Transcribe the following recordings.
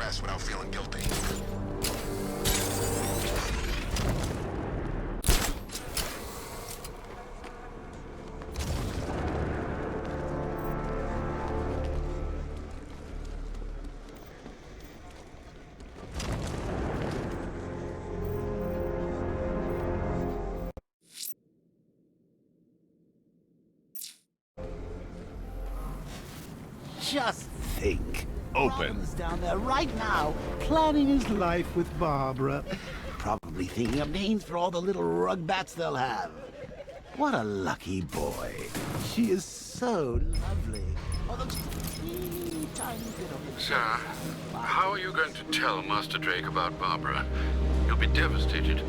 rest without feeling guilty. Just think. Open. Robin's down there right now, planning his life with Barbara. Probably thinking of names for all the little rugbats they'll have. What a lucky boy. She is so lovely. Although just a teeny tiny bit of... Sir, how are you going to tell Master Drake about Barbara? He'll be devastated.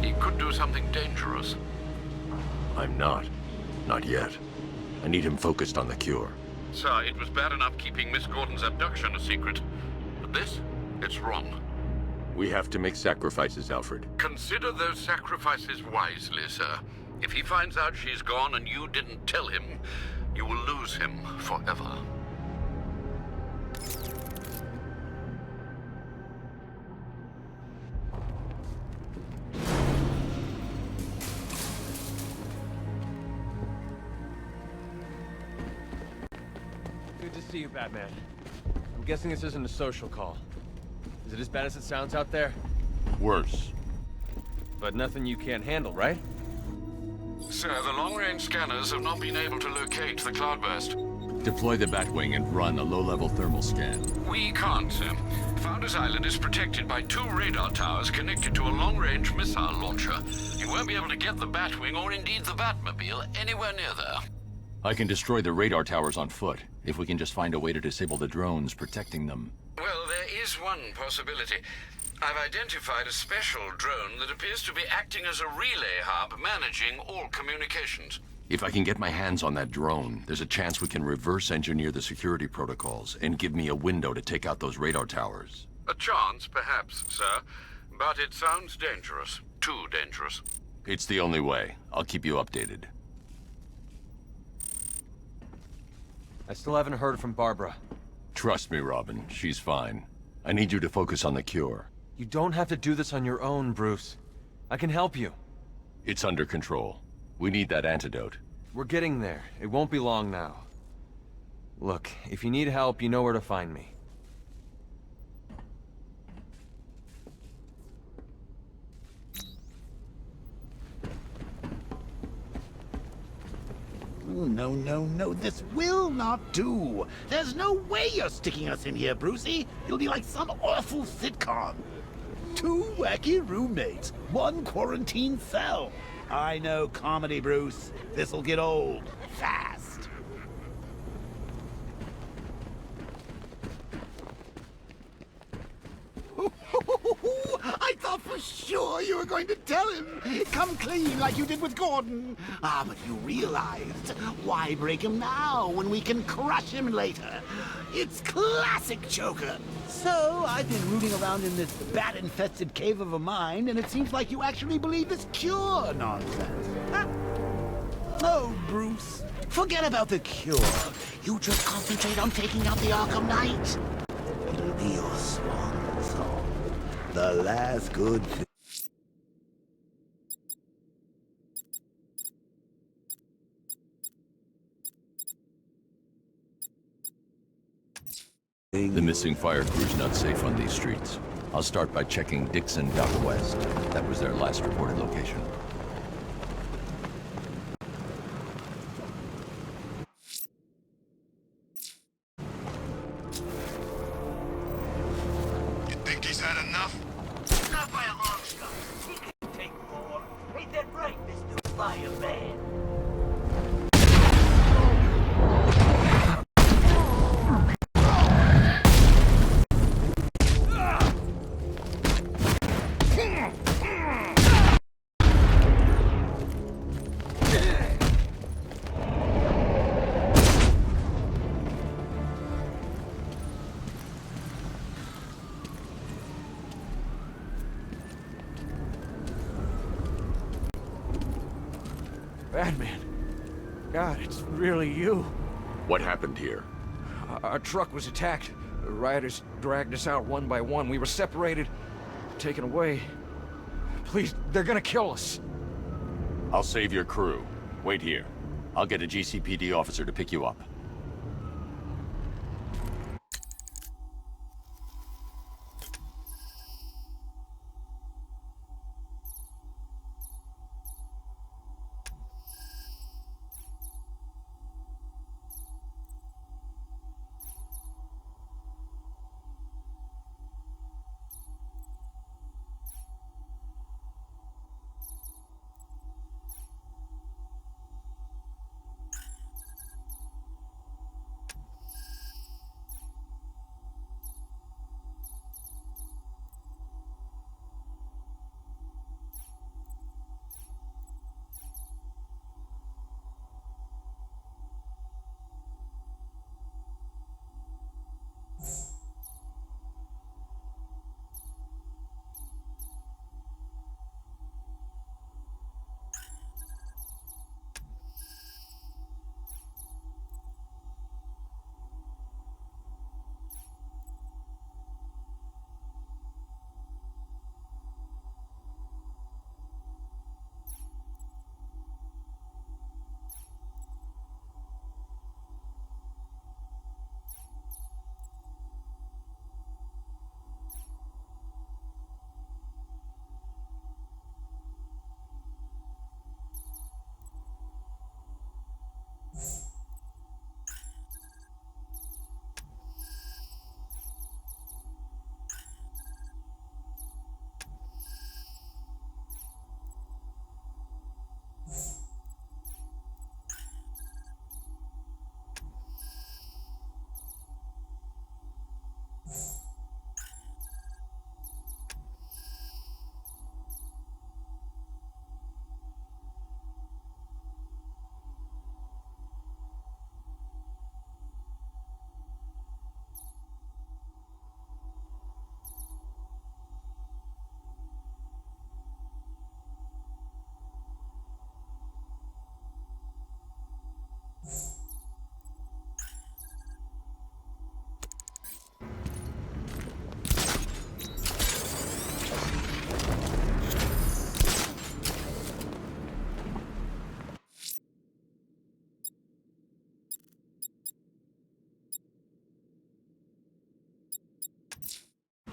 He could do something dangerous. I'm not. Not yet. I need him focused on the cure. Sir, it was bad enough keeping Miss Gordon's abduction a secret. But this? It's wrong. We have to make sacrifices, Alfred. Consider those sacrifices wisely, sir. If he finds out she's gone and you didn't tell him, you will lose him forever. Good to see you, Batman. I'm guessing this isn't a social call. Is it as bad as it sounds out there? Worse. But nothing you can't handle, right? Sir, the long-range scanners have not been able to locate the cloudburst. Deploy the Batwing and run a low-level thermal scan. We can't, sir. Founders Island is protected by 2 radar towers connected to a long-range missile launcher. You won't be able to get the Batwing, or indeed the Batmobile, anywhere near there. I can destroy the radar towers on foot, if we can just find a way to disable the drones protecting them. Well, there is one possibility. I've identified a special drone that appears to be acting as a relay hub managing all communications. If I can get my hands on that drone, there's a chance we can reverse engineer the security protocols and give me a window to take out those radar towers. A chance, perhaps, sir. But it sounds dangerous. Too dangerous. It's the only way. I'll keep you updated. I still haven't heard from Barbara. Trust me, Robin. She's fine. I need you to focus on the cure. You don't have to do this on your own, Bruce. I can help you. It's under control. We need that antidote. We're getting there. It won't be long now. Look, if you need help, you know where to find me. Oh, no, no, no, this will not do. There's no way you're sticking us in here, Brucey. It'll be like some awful sitcom. 2 wacky roommates, 1 quarantine cell. I know comedy, Bruce. This'll get old, fast. I thought for sure you were going to tell him. Come clean like you did with Gordon. Ah, but you realized. Why break him now when we can crush him later? It's classic Joker. So, I've been rooting around in this bat-infested cave of a mind, and it seems like you actually believe this cure nonsense. Huh? Oh, Bruce, forget about the cure. You just concentrate on taking out the Arkham Knight. It'll be your swan song. The last good thing. The missing fire crew's not safe on these streets. I'll start by checking Dixon Dock West. That was their last reported location. You think he's had enough? Not by a long shot. He can take more. Ain't that right, Mr. Fireman? Batman. God, it's really you. What happened here? Our truck was attacked. The rioters dragged us out one by one. We were separated, taken away. Please, they're gonna kill us. I'll save your crew. Wait here. I'll get a GCPD officer to pick you up.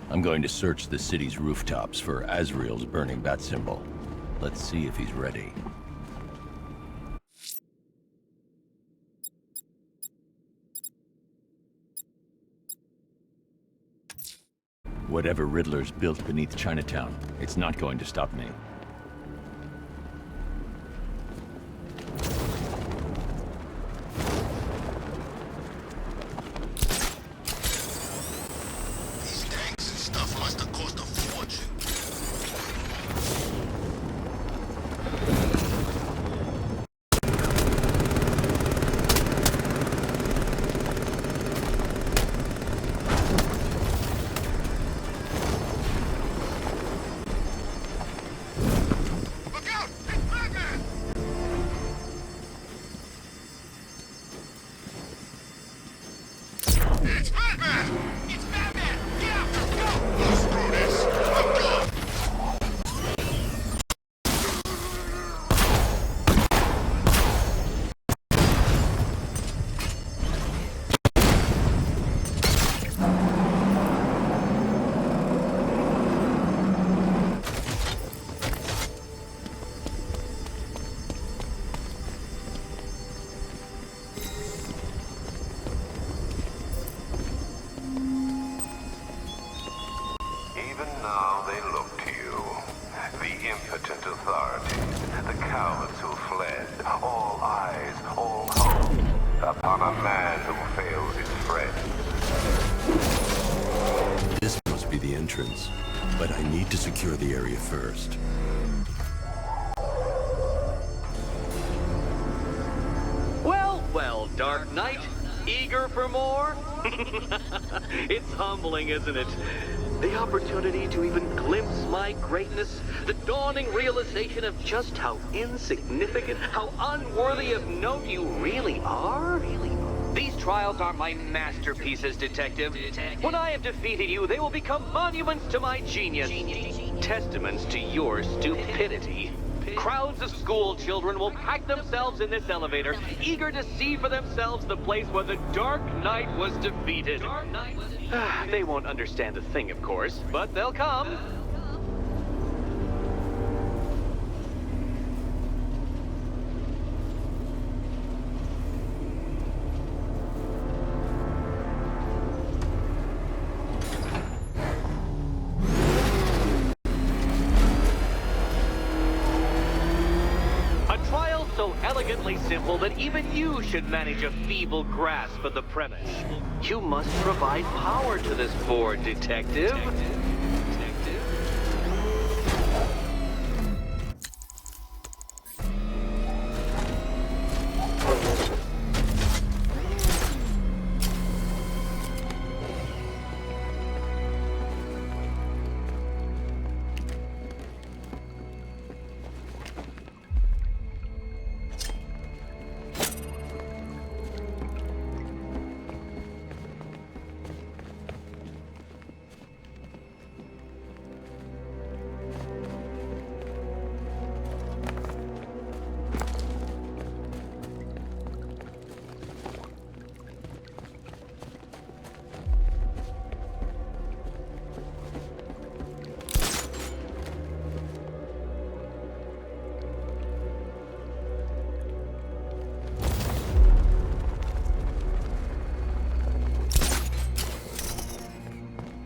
I'm going to search the city's rooftops for Azrael's burning bat symbol. Let's see if he's ready. Whatever Riddler's built beneath Chinatown, it's not going to stop me. These tanks and stuff must have cost a fortune. Look out! It's Batman! It's Batman! It's Batman! Get out! Go! You screw this! I'm gone! Even now they look to you, the impotent authorities, the cowards who fled, all eyes, all hope, upon a man who fails his friends. This must be the entrance, but I need to secure the area first. Well, well, Dark Knight, eager for more? It's humbling, isn't it? The opportunity to even glimpse my greatness, the dawning realization of just how insignificant, how unworthy of note you really are. These trials are my masterpieces, Detective. When I have defeated you, they will become monuments to my genius. Testaments to your stupidity. Crowds of school children will pack themselves in this elevator, eager to see for themselves the place where the Dark Knight was defeated. They won't understand a thing, of course, but they'll come. So elegantly simple that even you should manage a feeble grasp of the premise. You must provide power to this board, Detective.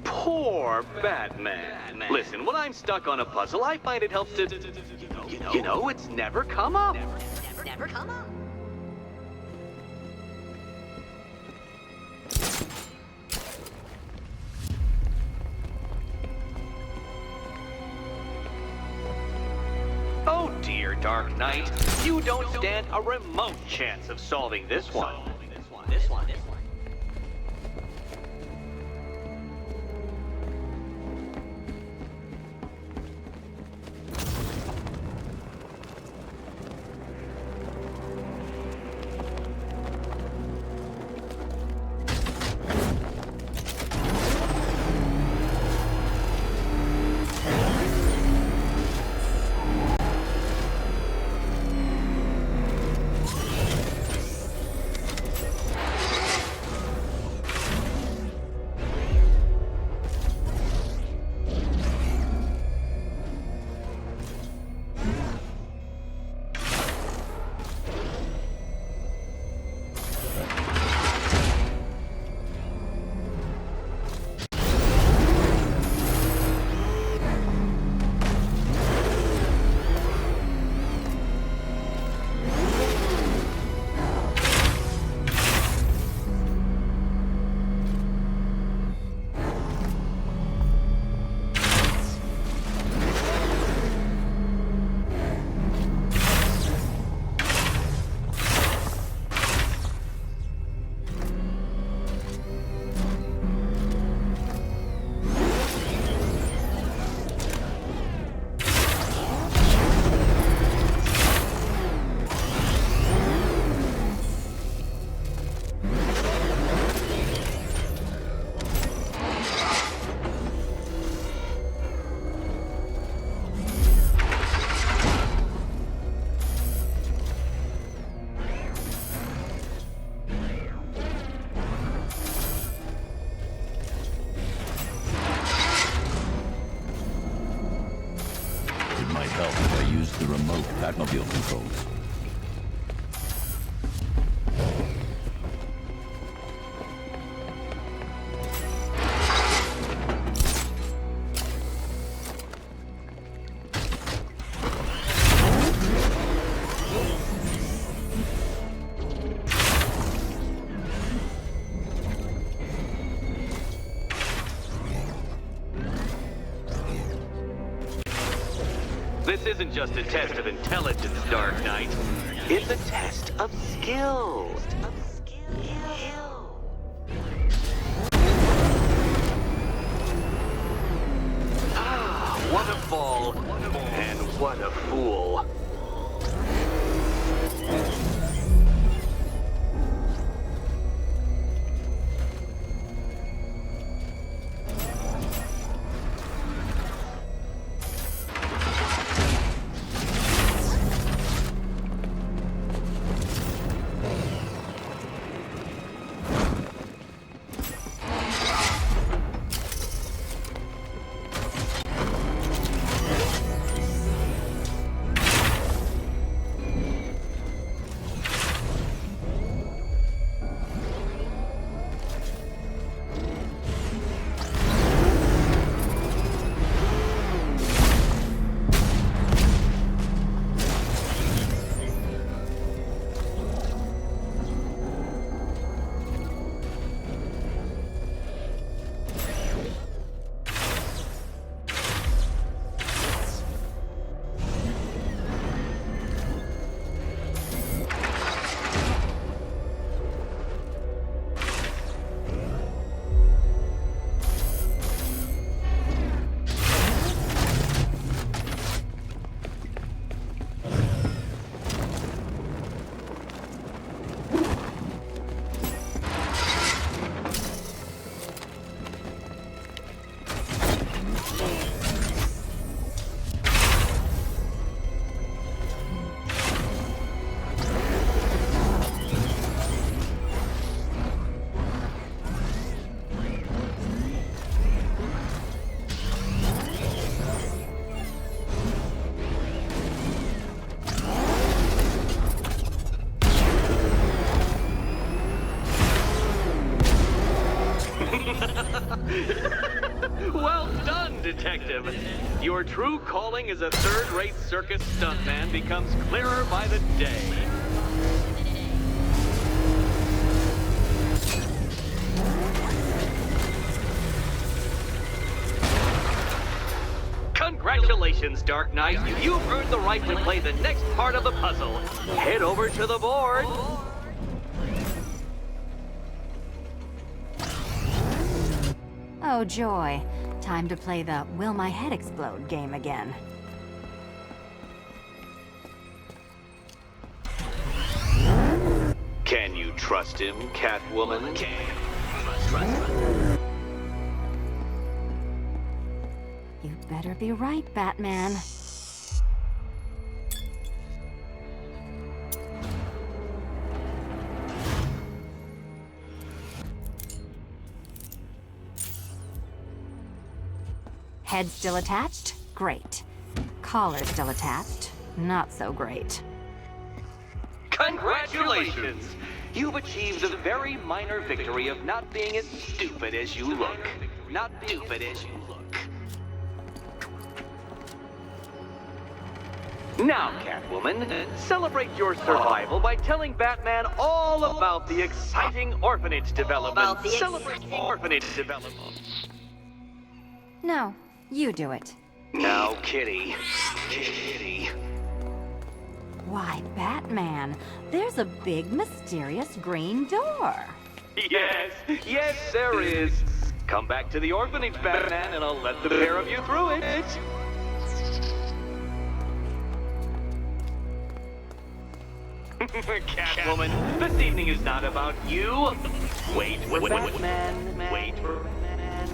Poor Batman. Listen, when I'm stuck on a puzzle, I find it helps to... You know, it's never come up. Never come up. Oh dear, Dark Knight. You don't stand a remote chance of solving this one. This one. The remote Batmobile controls. This isn't just a test of intelligence, Dark Knight. It's a test of skill. Ah, what a fall, and what a fool. Well done, Detective. Your true calling as a third-rate circus stuntman becomes clearer by the day. Congratulations, Dark Knight. You've earned the right to play the next part of the puzzle. Head over to the board. Oh, joy. Time to play the Will My Head Explode game again. Can you trust him, Catwoman? You better be right, Batman. Head still attached? Great. Collar still attached? Not so great. Congratulations! You've achieved the very minor victory of not being as stupid as you look. Not stupid as you look. Now, Catwoman, celebrate your survival by telling Batman all about the exciting orphanage development. Celebrate the orphanage development. No, you do it. Now, Kitty. Kitty. Why, Batman, there's a big, mysterious green door. Yes, yes, there is. Come back to the orphanage, Batman, and I'll let the pair of you through it. Catwoman, this evening is not about you. Wait for Batman. Wait for Batman.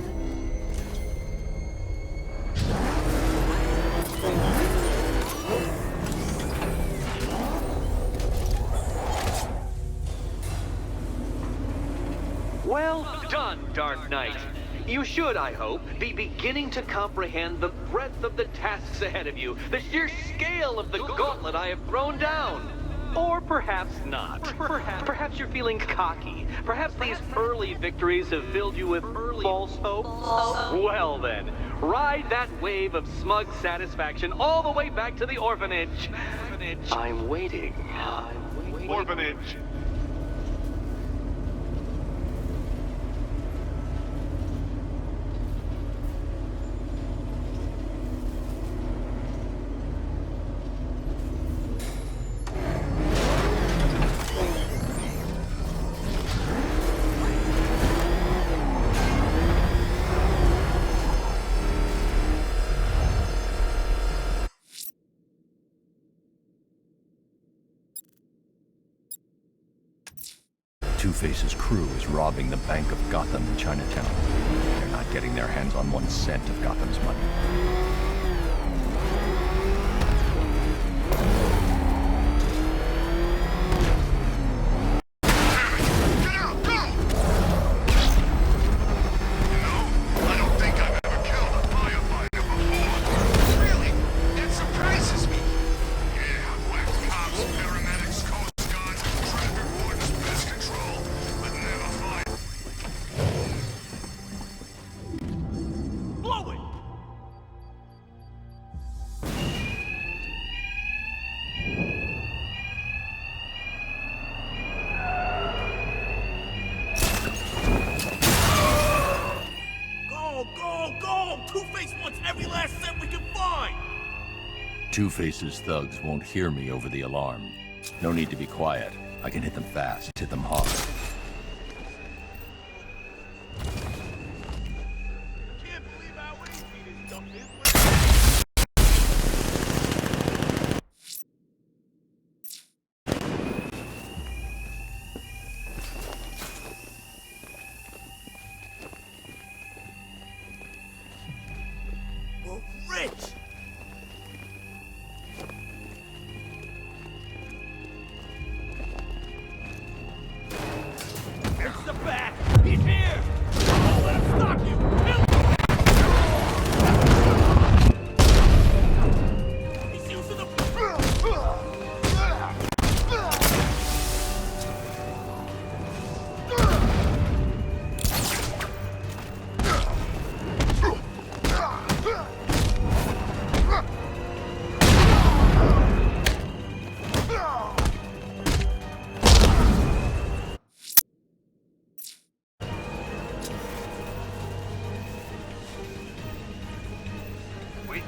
Well done, Dark Knight. You should, I hope, be beginning to comprehend the breadth of the tasks ahead of you, the sheer scale of the gauntlet I have thrown down. Or perhaps not. Perhaps you're feeling cocky. Perhaps these early victories have filled you with false hope. Well then, ride that wave of smug satisfaction all the way back to the orphanage. I'm waiting. Orphanage. Two-Face's crew is robbing the Bank of Gotham in Chinatown. They're not getting their hands on 1 cent of Gotham's money. Two-Face's thugs won't hear me over the alarm. No need to be quiet. I can hit them fast, hit them hard.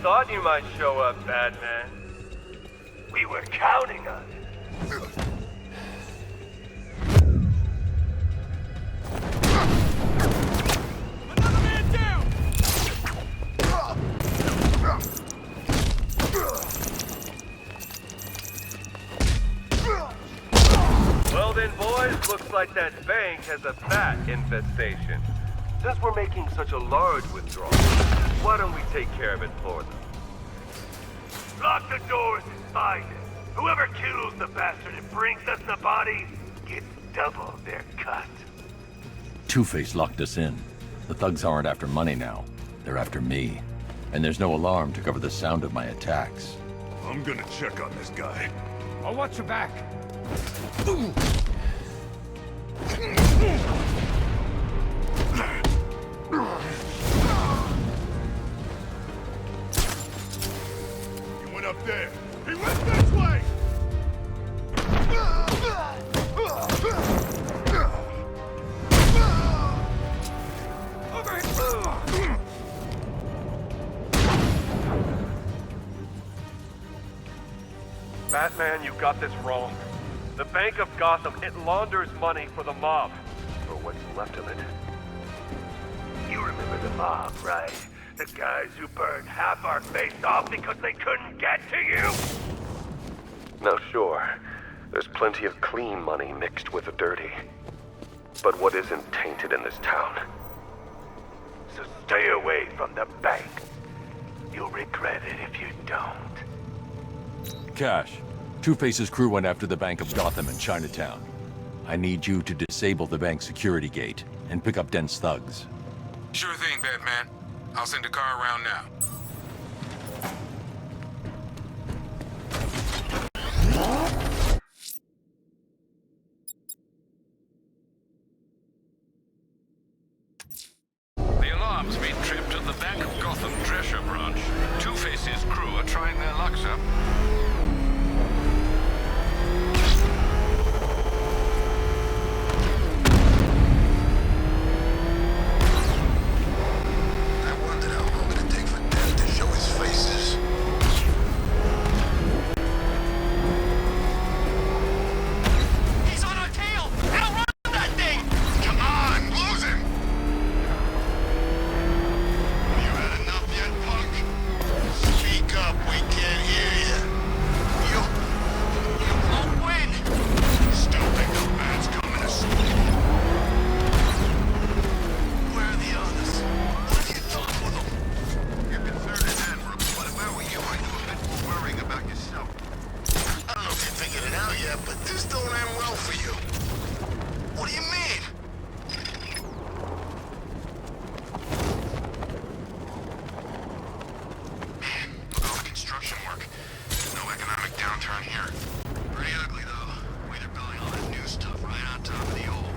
thought you might show up, Batman. We were counting on it. Another man down! Well then, boys, looks like that bank has a bat infestation. Since we're making such a large withdrawal, why don't we take care of it for them? Lock the doors and find it. Whoever kills the bastard and brings us the body gets double their cut. Two-Face locked us in. The thugs aren't after money now. They're after me. And there's no alarm to cover the sound of my attacks. I'm gonna check on this guy. I'll watch your back. He went up there. He went this way! Batman, you got this wrong. The Bank of Gotham, it launders money for the mob. Or what's left of it. You remember the mob, right? The guys who burned half our face off because they couldn't get to you? Now sure, there's plenty of clean money mixed with the dirty. But what isn't tainted in this town? So stay away from the bank. You'll regret it if you don't. Cash, Two-Face's crew went after the Bank of Gotham in Chinatown. I need you to disable the bank's security gate and pick up Dent's thugs. Sure thing, Batman. I'll send a car around now. The alarm's been tripped at the Bank of Gotham Drescher branch. Two-Face's crew are trying their luck, sir. I wondered how long it'd take for Dent to show his faces. He's on our tail! Outrun that thing! Come on, lose him! You had enough yet, punk? Speak up, we can't hear you. You won't win! Still think the bad's coming to school. Where are the others? What are you doing with them? You're concerned as admirable, but if I were you, I'd do a bit more worrying about yourself. I don't know if you figured it out yet, but this don't end well for you. What do you mean? Man, look at all the construction work. No economic downturn here. Pretty ugly, though. The way they're building all that new stuff right on top of the old.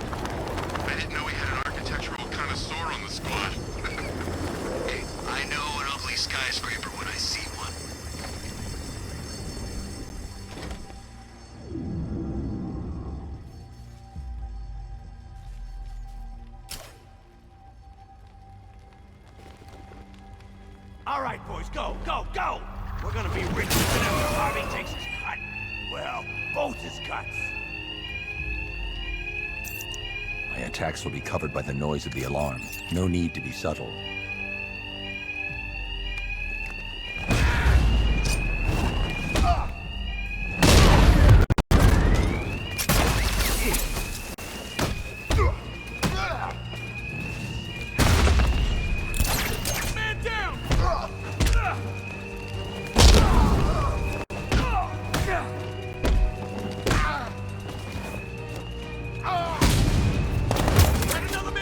I didn't know we had an architectural connoisseur on the squad. Hey, I know an ugly skyscraper when I see one. All right, boys, go, go, go! We're gonna be rich even after Harvey takes his cut. Well, both his cuts. My attacks will be covered by the noise of the alarm. No need to be subtle. Man down!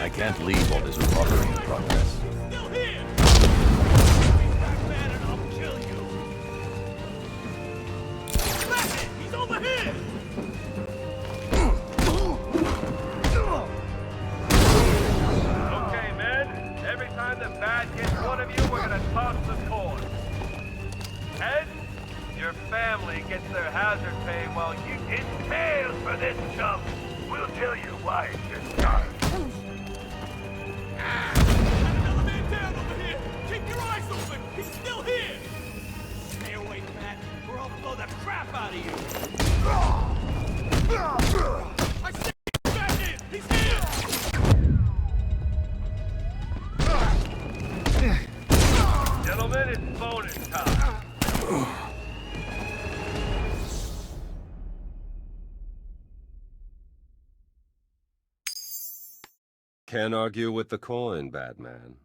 I can't leave while there's a robbery in progress. Still here! Batman and I'll kill you! Batman, he's over here! Okay, men. Every time the bat gets one of you, we're gonna toss the coin. Heads, your family gets their hazard pay while you get Tails for this chump! We'll tell you why it's your start. Another man down over here! Keep your eyes open! He's still here! I'll blow the crap out of you! I see him! Got him! He's here! Gentlemen, it's bonus time! Can't argue with the coin, Batman.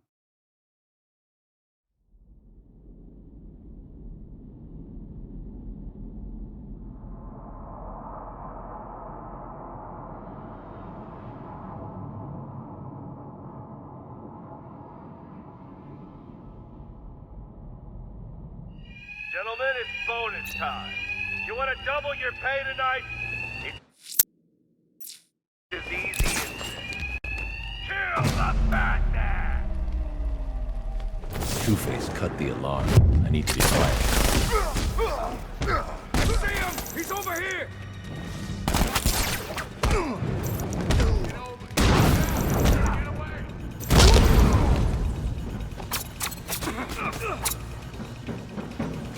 Gentlemen, it's bonus time. You want to double your pay tonight? It's as easy as this. Kill the Batman! Two-Face cut the alarm. I need to be quiet. See him! He's over here!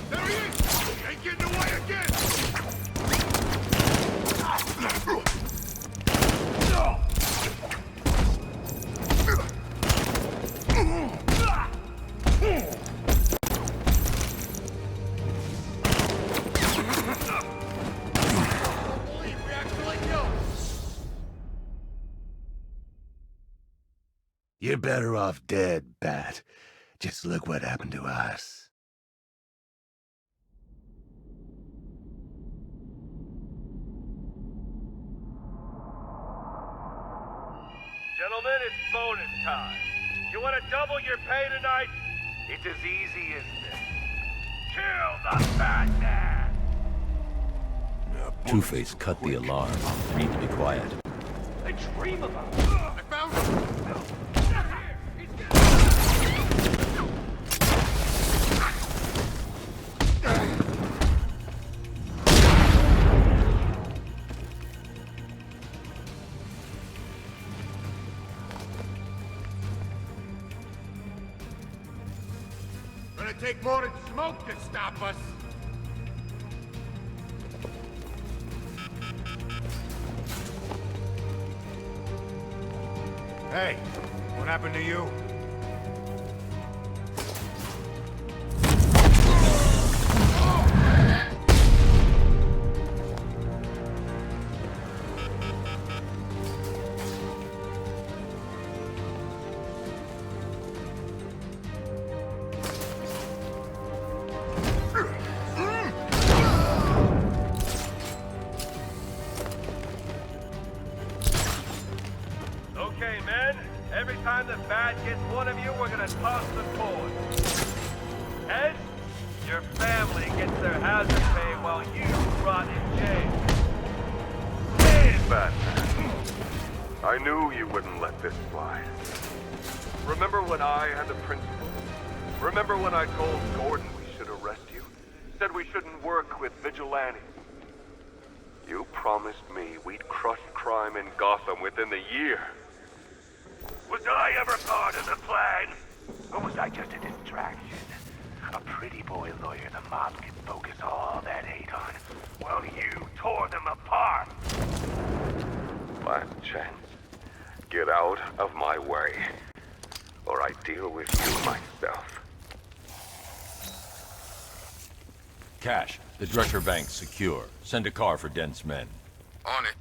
There he is! He ain't getting away again! You're better off dead, Bat. Just look what happened to us. Gentlemen, it's bonus time. You want to double your pay tonight? It's as easy as this. Kill the Batman! Two-Face cut the alarm. I need to be quiet. I dream about it. I found him! Gonna take more than smoke to stop us. Hey, what happened to you? Okay, men. Every time the bat gets one of you, we're gonna toss the coin. Heads, your family gets their hazard pay while you rot in jail. Batman, I knew you wouldn't let this slide. Remember when I had the principal? Remember when I told Gordon we should arrest you? Said we shouldn't work with vigilantes? You promised me we'd crush crime in Gotham within the year. Was I ever part of the plan? Or was I just a distraction? A pretty boy lawyer the mob can focus all that hate on, while you tore them apart. Last chance. Get out of my way, or I deal with you myself. Cash, the Drescher Bank's secure. Send a car for Dent's men. On it.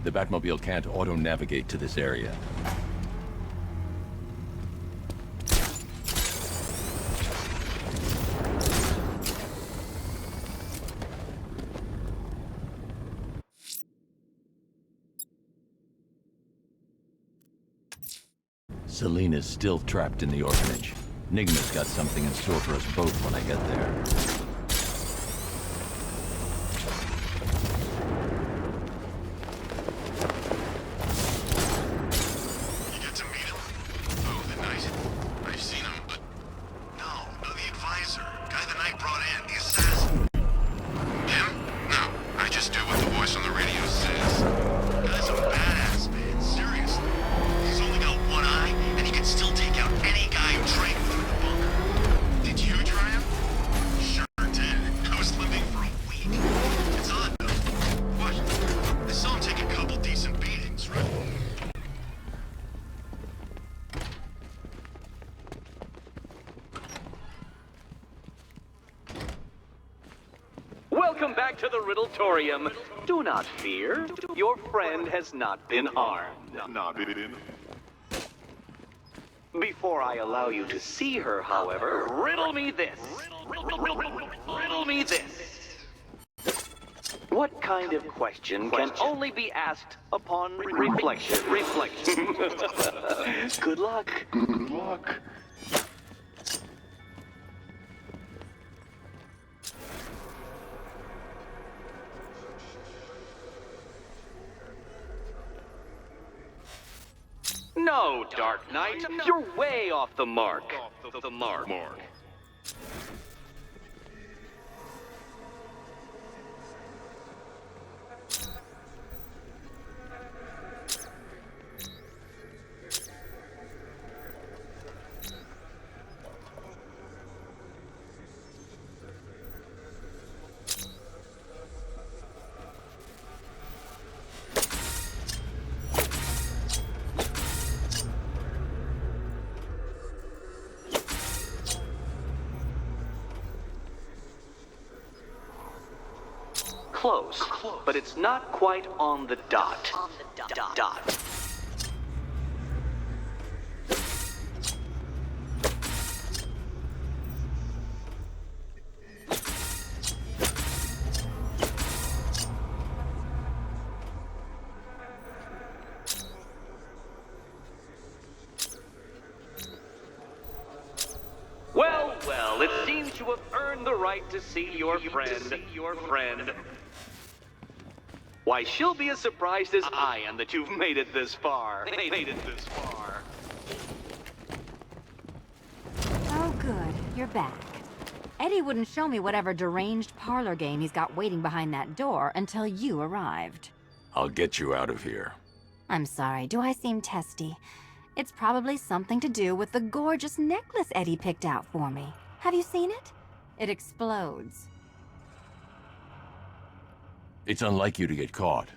The Batmobile can't auto-navigate to this area. Selena's still trapped in the orphanage. Nigma's got something in store for us both when I get there. You get to meet him? Oh, the Knight. I've seen him, but... No, the advisor. Guy the Knight brought in, the assassin. Him? No, I just do what the voice on the radio says. Guy's a badass, man. Seriously. He's only got one eye, and he can still take out any guy who trained with him in the bunker. Did you try him? Sure did. I was living for a week. It's odd, though. What? I saw him take a couple decent beatings, right? Welcome back to the Riddletorium. Do not fear. Your friend has not been harmed. Before I allow you to see her, however, riddle me this. Riddle me this. What kind of question can only be asked upon reflection? Good luck. Good luck. No, Dark Knight, you're way off the mark. Close, but it's not quite on the dot. Well, it seems you have earned the right to see your friend. Why, she'll be as surprised as I am that you've made it this far. Oh, good. You're back. Eddie wouldn't show me whatever deranged parlor game he's got waiting behind that door until you arrived. I'll get you out of here. I'm sorry, do I seem testy? It's probably something to do with the gorgeous necklace Eddie picked out for me. Have you seen it? It explodes. It's unlike you to get caught.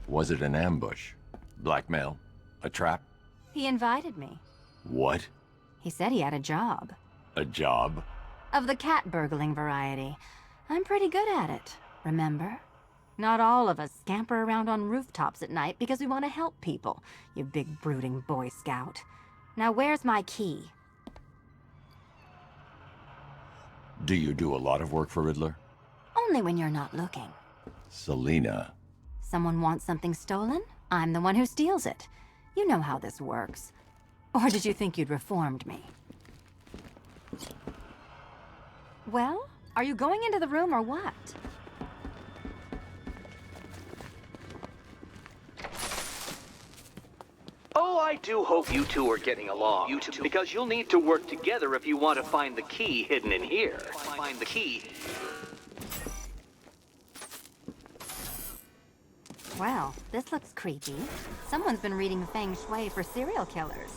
Was it an ambush? Blackmail? A trap? He invited me. What? He said he had a job. A job? Of the cat burgling variety. I'm pretty good at it, remember? Not all of us scamper around on rooftops at night because we want to help people, you big brooding Boy Scout. Now where's my key? Do you do a lot of work for Riddler? Only when you're not looking. Selina. Someone wants something stolen? I'm the one who steals it. You know how this works. Or did you think you'd reformed me? Well, are you going into the room or what? Oh, I do hope you two are getting along. Because you'll need to work together if you want to find the key hidden in here. Find the key. Well, this looks creepy. Someone's been reading feng shui for serial killers.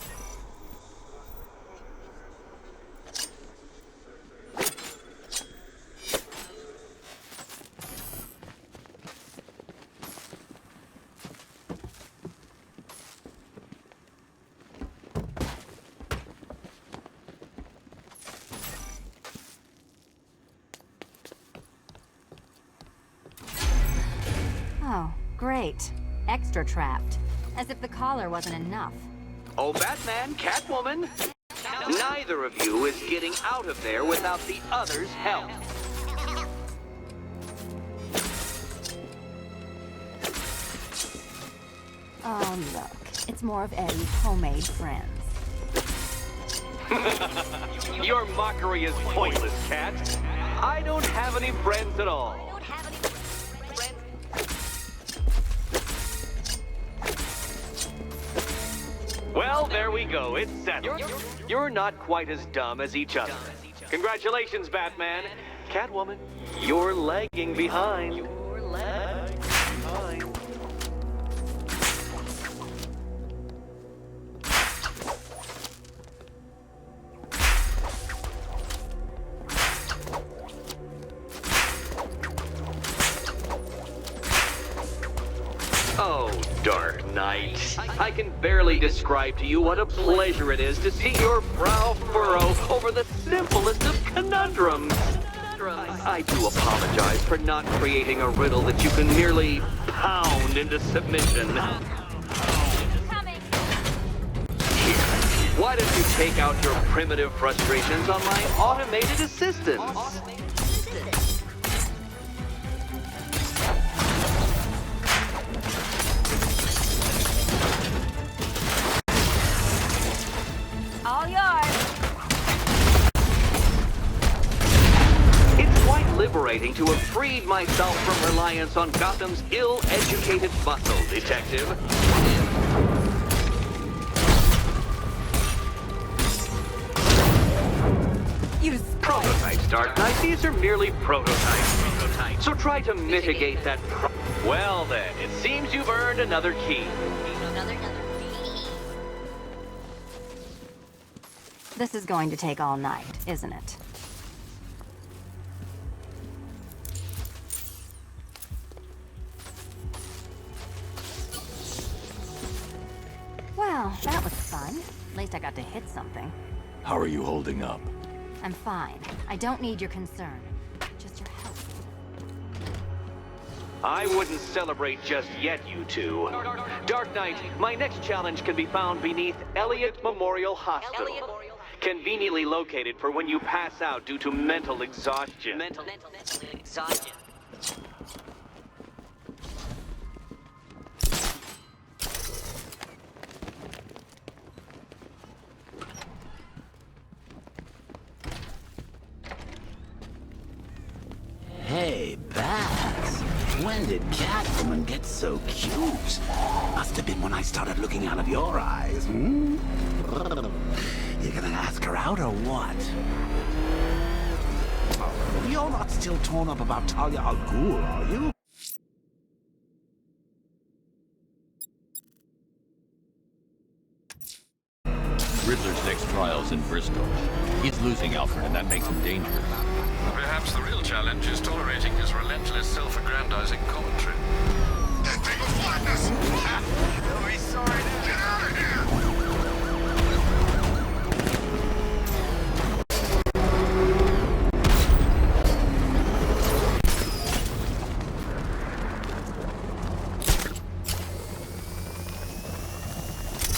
Oh, great. Extra trapped. As if the collar wasn't enough. Oh, Batman, Catwoman, neither of you is getting out of there without the other's help. Oh, look. It's more of Eddie's homemade friends. Your mockery is pointless, Cat. I don't have any friends at all. Well, there we go. It's settled. You're not quite as dumb as each other. Congratulations, Batman. Catwoman, you're lagging behind. You're lagging behind. Oh, Dark Knight. I can barely describe to you what a pleasure it is to see your brow furrow over the simplest of conundrums. I do apologize for not creating a riddle that you can merely pound into submission. Here, why don't you take out your primitive frustrations on my automated assistants? All yours. It's quite liberating to have freed myself from reliance on Gotham's ill-educated muscle, Detective. You Prototypes, Dark Knight. These are merely prototypes. So try to mitigate that Well then, it seems you've earned another key. This is going to take all night, isn't it? Well, that was fun. At least I got to hit something. How are you holding up? I'm fine. I don't need your concern. Just your help. I wouldn't celebrate just yet, you two. Dark Knight, my next challenge can be found beneath Elliott Memorial Hospital. Conveniently located for when you pass out due to mental exhaustion. Mental exhaustion. Hey, Bats. When did Catwoman get so cute? Must have been when I started looking out of your eyes, hmm? You gonna ask her out or what? Oh, you're not still torn up about Talia al Ghul, are you? Riddler's next trial's in Bristol. He's losing Alfred, and that makes him dangerous. Perhaps the real challenge is tolerating his relentless self-aggrandizing commentary. That thing will flatten us! Oh, he's sorry, dude. Get out of here!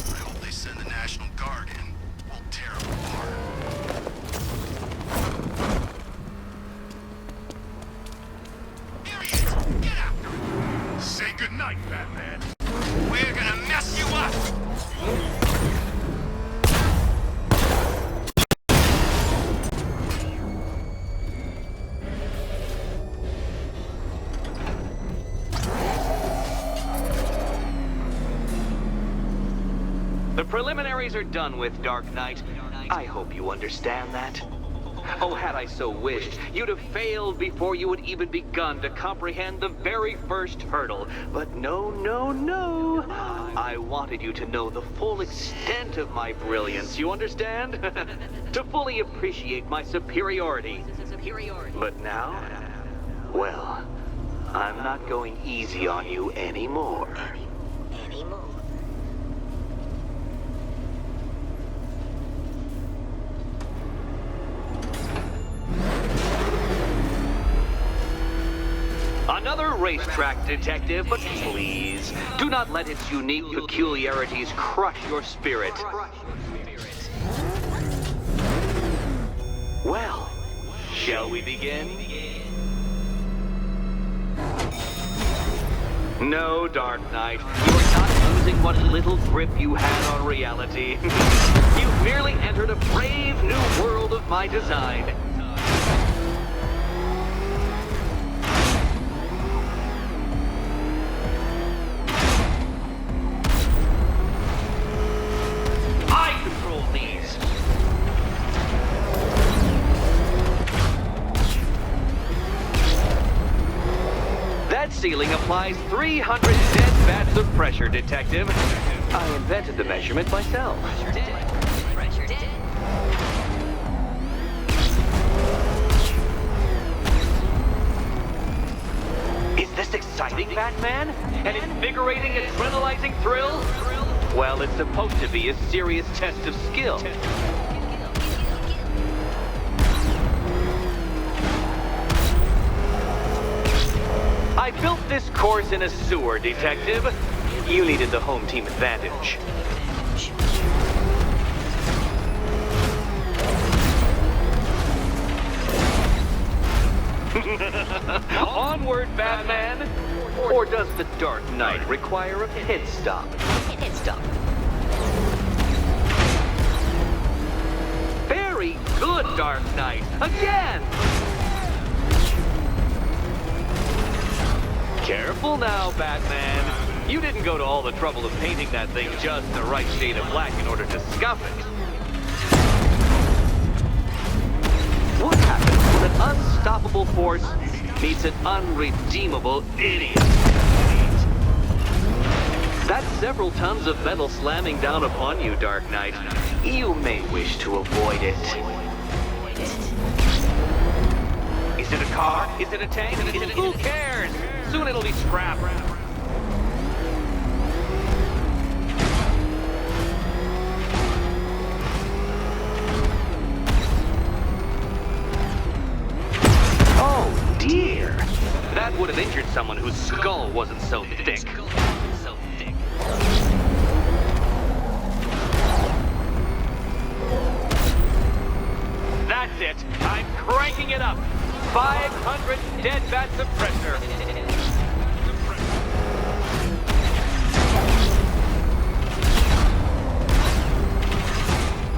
I hope they send the National Guard in. We'll tear them apart. Here he is! Get after him! Say goodnight, Batman. We're gonna mess you up! The preliminaries are done with, Dark Knight. I hope you understand that. Oh, had I so wished, you'd have failed before you had even begun to comprehend the very first hurdle. But no, no, no. I wanted you to know the full extent of my brilliance, you understand? To fully appreciate my superiority. But now, well, I'm not going easy on you anymore. Another racetrack, Detective, but please, do not let its unique peculiarities crush your spirit. Well, shall we begin? No, Dark Knight, you are not losing what little grip you had on reality. You've merely entered a brave new world of my design. I control these. That ceiling applies 300 dead bats of pressure, Detective. I invented the measurement myself. Is this exciting, Batman? An invigorating, adrenalizing thrill? Well, it's supposed to be a serious test of skill. I built this course in a sewer, Detective. You needed the home team advantage. Onward, Batman! Or does the Dark Knight require a pit stop? Pit stop. Very good, Dark Knight! Again! Careful now, Batman. You didn't go to all the trouble of painting that thing just the right shade of black in order to scuff it. What happens when an unstoppable force meets an unredeemable idiot? That's several tons of metal slamming down upon you, Dark Knight. You may wish to avoid it. Is it a car? Is it a tank? Who cares? Soon it'll be scrap. Oh dear. That would have injured someone whose skull wasn't so thick. That's it. I'm cranking it up. 500 dead bats of pressure.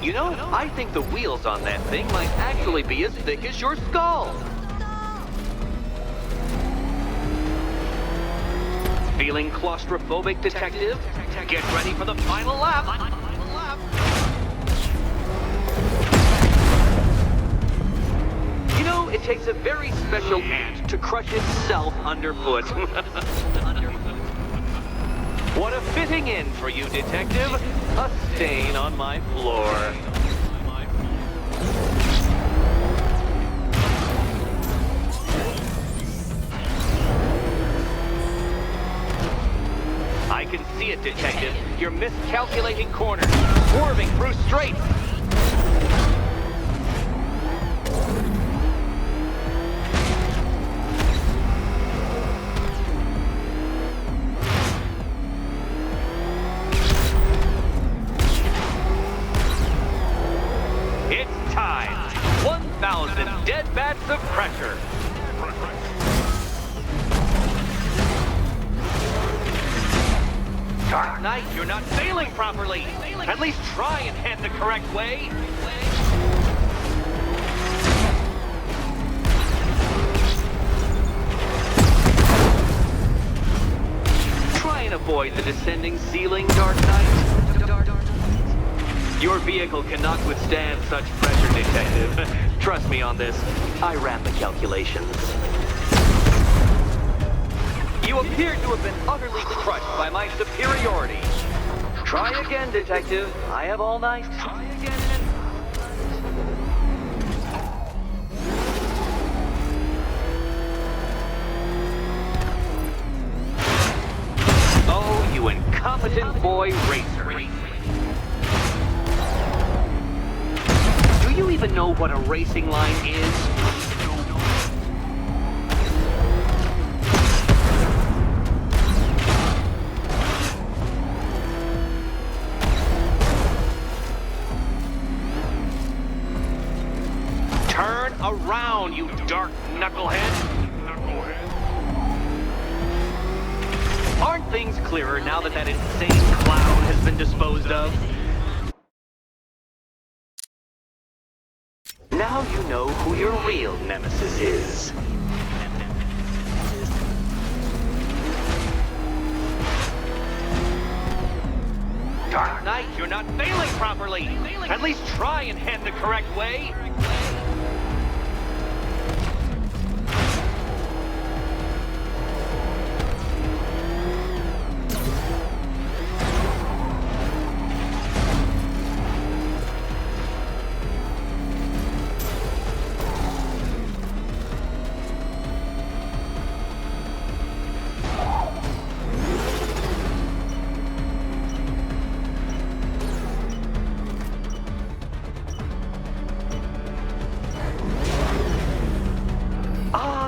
You know, I think the wheels on that thing might actually be as thick as your skull. Feeling claustrophobic, Detective? Get ready for the final lap. You know, it takes a very special ant to crush itself underfoot. What a fitting end for you, Detective. A stain on my floor. I can see it, Detective. You're miscalculating corners, swerving through straights. It's time. 1,000 dead bats of pressure. Dark Knight, you're not sailing properly. At least try and head the correct way. Try and avoid the descending ceiling, Dark Knight. Your vehicle cannot withstand such pressure, Detective. Trust me on this. I ran the calculations. You appear to have been utterly crushed by my superiority. Try again, Detective. I have all night. Try again. Oh, you incompetent boy racer. Do you even know what a racing line is? Turn around, you dark knucklehead. Aren't the things clearer now that that insane clown has been disposed of? Now you know who your real nemesis is. Dark Knight, you're not failing properly! At least try and head the correct way!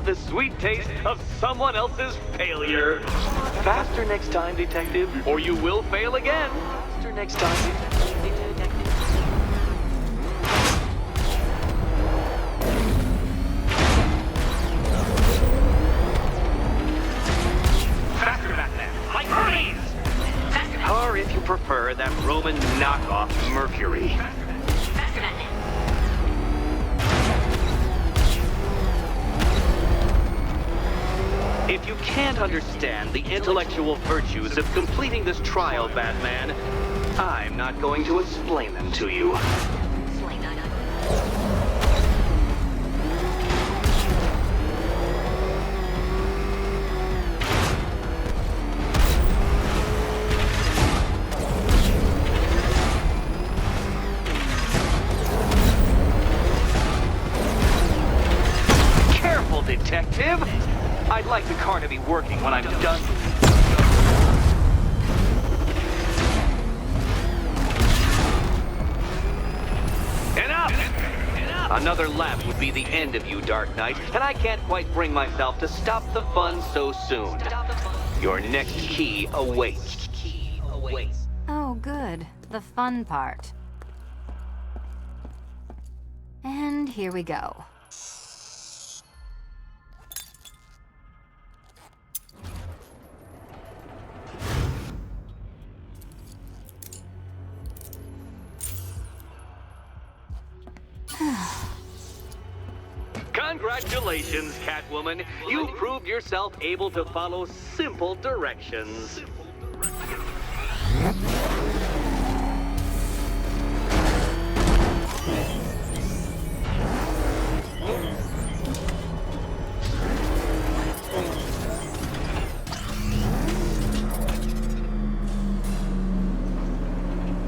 The sweet taste of someone else's failure. Faster next time, Detective, or you will fail again. Faster next time, Detective. Faster, Batman, like Hermes! Or if you prefer, that Roman knockoff Mercury. Faster, Batman. If you can't understand the intellectual virtues of completing this trial, Batman, I'm not going to explain them to you. Careful, Detective! I'd like the car to be working when I'm done. Enough! Another lap would be the end of you, Dark Knight, and I can't quite bring myself to stop the fun so soon. Your next key awaits. Oh, good. The fun part. And here we go. Congratulations, Catwoman. You proved yourself able to follow simple directions.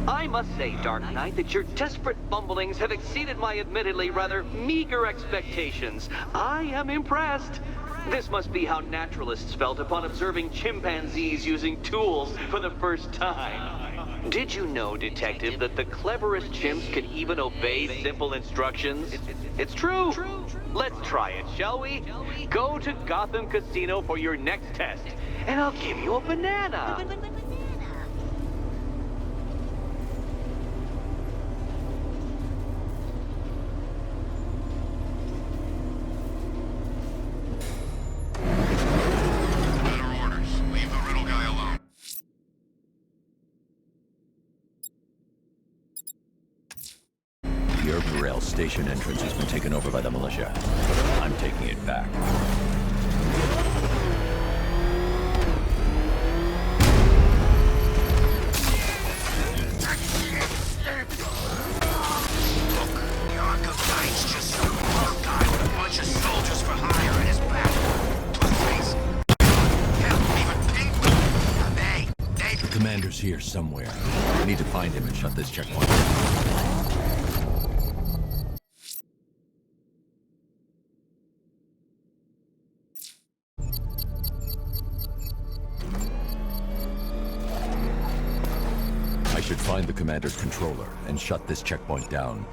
I must say, Dark Knight, that your desperate fumblings have exceeded my admittedly rather meager expectations. I am impressed. This must be how naturalists felt upon observing chimpanzees using tools for the first time. Did you know, Detective, that the cleverest chimps can even obey simple instructions? It's true. Let's try it, shall we? Go to Gotham Casino for your next test, and I'll give you a banana. Station entrance has been taken over by the militia. I'm taking it back. Look, the Arkham Knight's just some poor guy with a bunch of soldiers for hire at his back. Two-Face. Hell, even Pink. They... The commander's here somewhere. I need to find him and shut this checkpoint. I should find the commander's controller and shut this checkpoint down.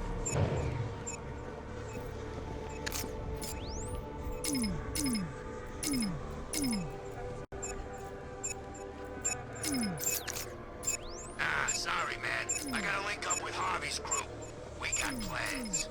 Sorry, man. I gotta link up with Harvey's crew. We got plans.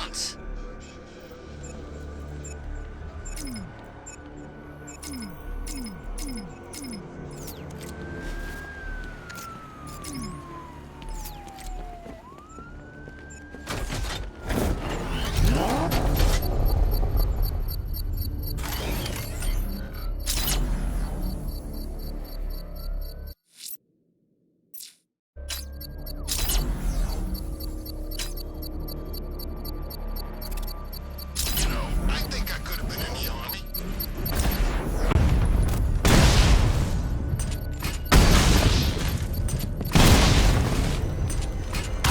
wants.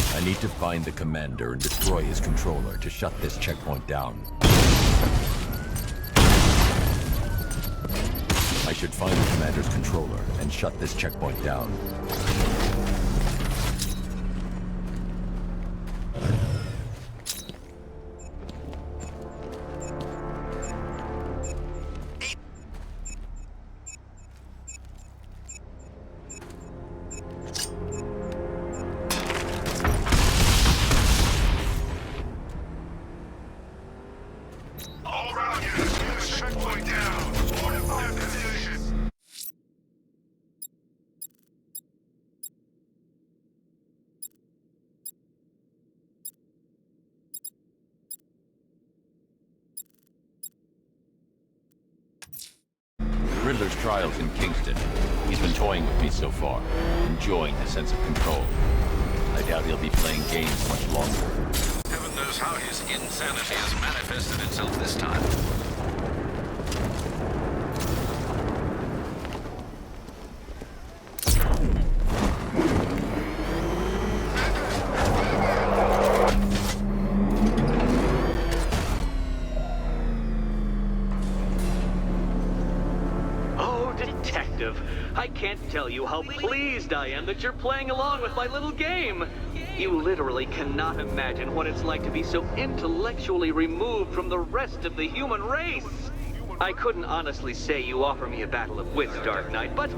I need to find the commander and destroy his controller to shut this checkpoint down. I should find the commander's controller and shut this checkpoint down. Riddler's trial's in Kingston. He's been toying with me so far, enjoying the sense of control. I doubt he'll be playing games much longer. Heaven knows how his insanity has manifested itself this time. I can't tell you how pleased I am that you're playing along with my little game. You literally cannot imagine what it's like to be so intellectually removed from the rest of the human race. I couldn't honestly say you offer me a battle of wits, Dark Knight, but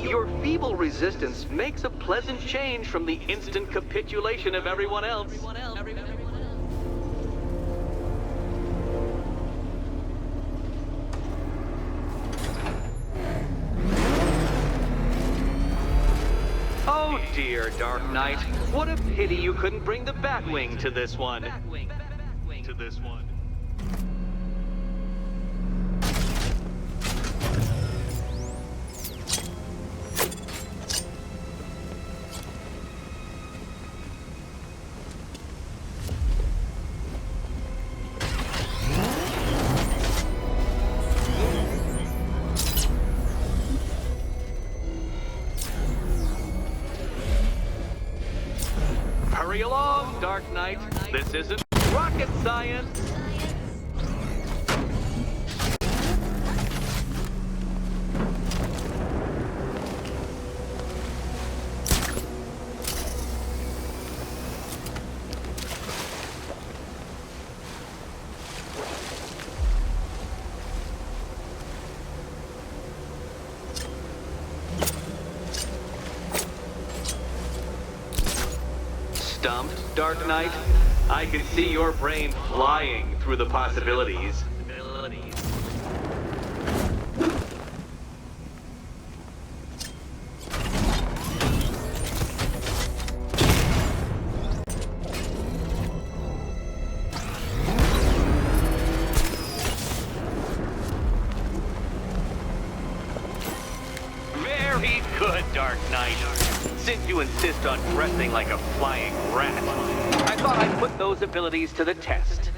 your feeble resistance makes a pleasant change from the instant capitulation of everyone else. Oh dear, Dark Knight. What a pity you couldn't bring the Batwing to this one. Hurry along, Dark Knight. This isn't rocket science. Stumped, Dark Knight? I can see your brain flying through the possibilities. Very good, Dark Knight. Since you insist on dressing like a flying rat, I thought I'd put those abilities to the test.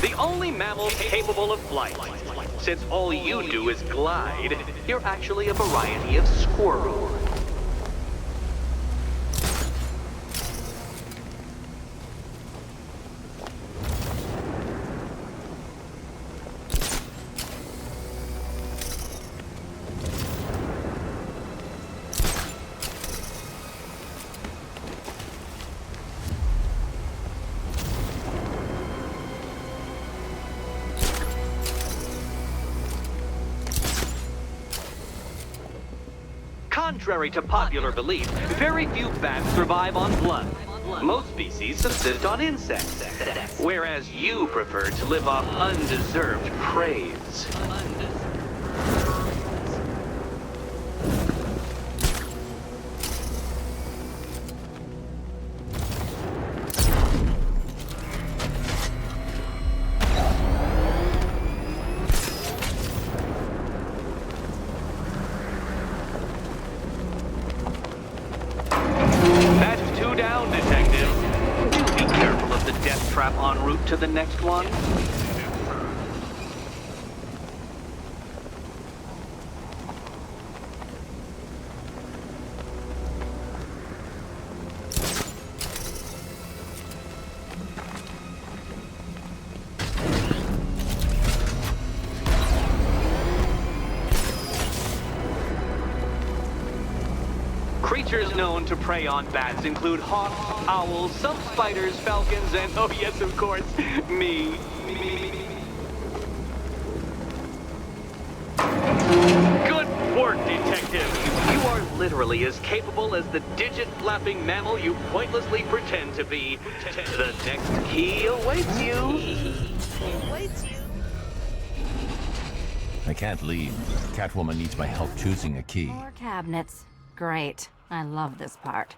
The only mammal capable of flight. Since all you do is glide, you're actually a variety of squirrel. Contrary to popular belief, very few bats survive on blood. Most species subsist on insects, whereas you prefer to live off undeserved praise. That's 2 down, Detective. Do be careful of the death trap en route to the next one. Creatures known to prey on bats include hawks, owls, some spiders, falcons, and, oh yes, of course, me. Good work, Detective. You are literally as capable as the digit-flapping mammal you pointlessly pretend to be. The next key awaits you. I can't leave. Catwoman needs my help choosing a key. More cabinets. Great. I love this part.